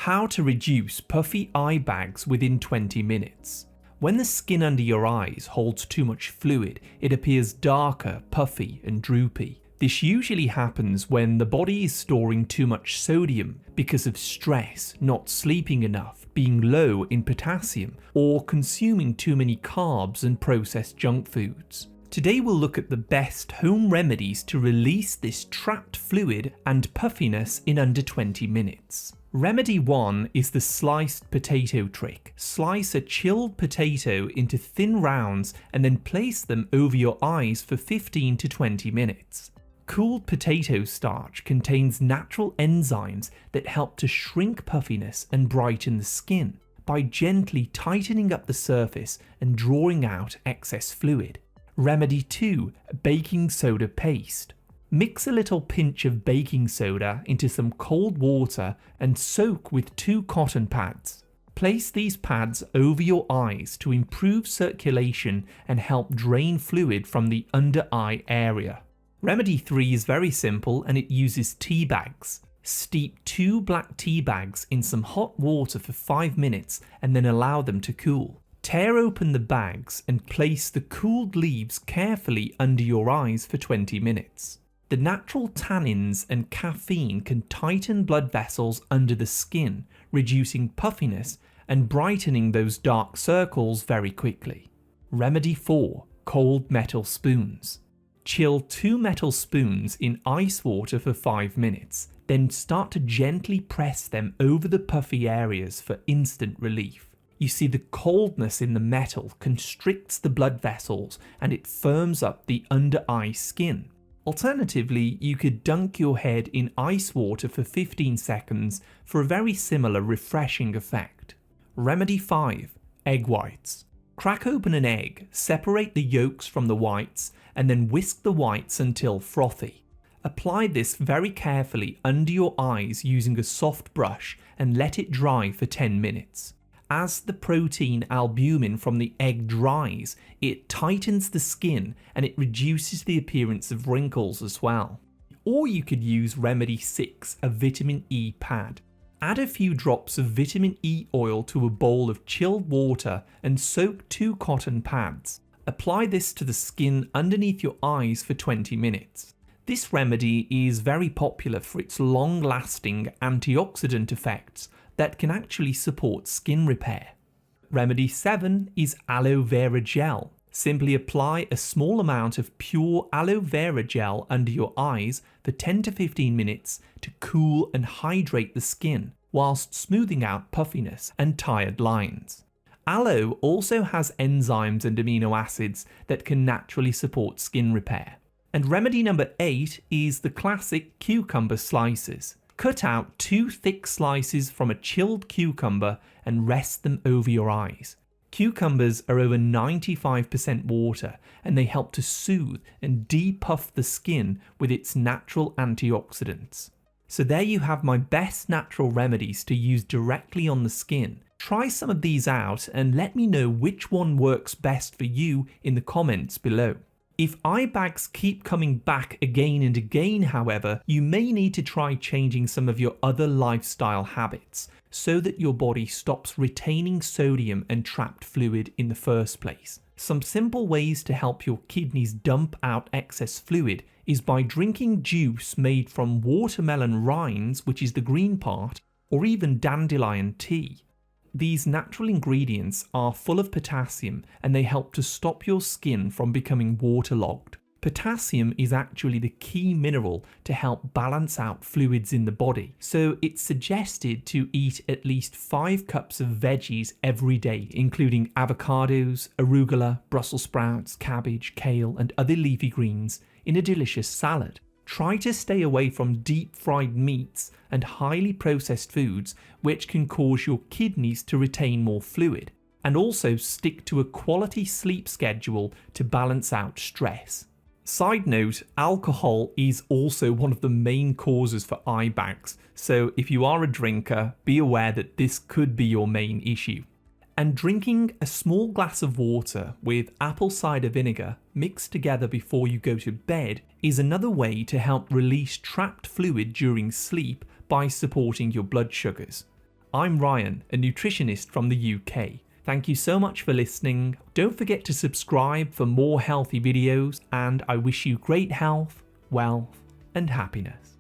How to reduce puffy eye bags within 20 minutes. When the skin under your eyes holds too much fluid, it appears darker, puffy and droopy. This usually happens when the body is storing too much sodium because of stress, not sleeping enough, being low in potassium, or consuming too many carbs and processed junk foods. Today we'll look at the best home remedies to release this trapped fluid and puffiness in under 20 minutes. Remedy 1 is the sliced potato trick. Slice a chilled potato into thin rounds and then place them over your eyes for 15 to 20 minutes. Cooled potato starch contains natural enzymes that help to shrink puffiness and brighten the skin by gently tightening up the surface and drawing out excess fluid. Remedy 2, baking soda paste. Mix a little pinch of baking soda into some cold water and soak with 2 cotton pads. Place these pads over your eyes to improve circulation and help drain fluid from the under eye area. Remedy 3 is very simple and it uses tea bags. Steep 2 black tea bags in some hot water for 5 minutes and then allow them to cool. Tear open the bags and place the cooled leaves carefully under your eyes for 20 minutes. The natural tannins and caffeine can tighten blood vessels under the skin, reducing puffiness and brightening those dark circles very quickly. Remedy 4, cold metal spoons. Chill 2 metal spoons in ice water for 5 minutes, then start to gently press them over the puffy areas for instant relief. You see, the coldness in the metal constricts the blood vessels and it firms up the under eye skin. Alternatively, you could dunk your head in ice water for 15 seconds for a very similar refreshing effect. Remedy 5, egg whites. Crack open an egg, separate the yolks from the whites, and then whisk the whites until frothy. Apply this very carefully under your eyes using a soft brush and let it dry for 10 minutes. As the protein albumin from the egg dries, it tightens the skin and it reduces the appearance of wrinkles as well. Or you could use Remedy 6, a vitamin E pad. Add a few drops of vitamin E oil to a bowl of chilled water and soak 2 cotton pads. Apply this to the skin underneath your eyes for 20 minutes. This remedy is very popular for its long-lasting antioxidant effects that can actually support skin repair. Remedy 7 is aloe vera gel. Simply apply a small amount of pure aloe vera gel under your eyes for 10 to 15 minutes to cool and hydrate the skin whilst smoothing out puffiness and tired lines. Aloe also has enzymes and amino acids that can naturally support skin repair. And remedy number 8 is the classic cucumber slices. Cut out 2 thick slices from a chilled cucumber and rest them over your eyes. Cucumbers are over 95% water and they help to soothe and depuff the skin with its natural antioxidants. So there you have my best natural remedies to use directly on the skin. Try some of these out and let me know which one works best for you in the comments below. If eye bags keep coming back again and again, however, you may need to try changing some of your other lifestyle habits so that your body stops retaining sodium and trapped fluid in the first place. Some simple ways to help your kidneys dump out excess fluid is by drinking juice made from watermelon rinds, which is the green part, or even dandelion tea. These natural ingredients are full of potassium and they help to stop your skin from becoming waterlogged. Potassium is actually the key mineral to help balance out fluids in the body, so it's suggested to eat at least 5 cups of veggies every day, including avocados, arugula, Brussels sprouts, cabbage, kale and other leafy greens in a delicious salad. Try to stay away from deep fried meats and highly processed foods which can cause your kidneys to retain more fluid, and also stick to a quality sleep schedule to balance out stress. Side note, alcohol is also one of the main causes for eye bags, so if you are a drinker, be aware that this could be your main issue. And drinking a small glass of water with apple cider vinegar mixed together before you go to bed is another way to help release trapped fluid during sleep by supporting your blood sugars. I'm Ryan, a nutritionist from the UK. Thank you so much for listening. Don't forget to subscribe for more healthy videos, and I wish you great health, wealth, and happiness.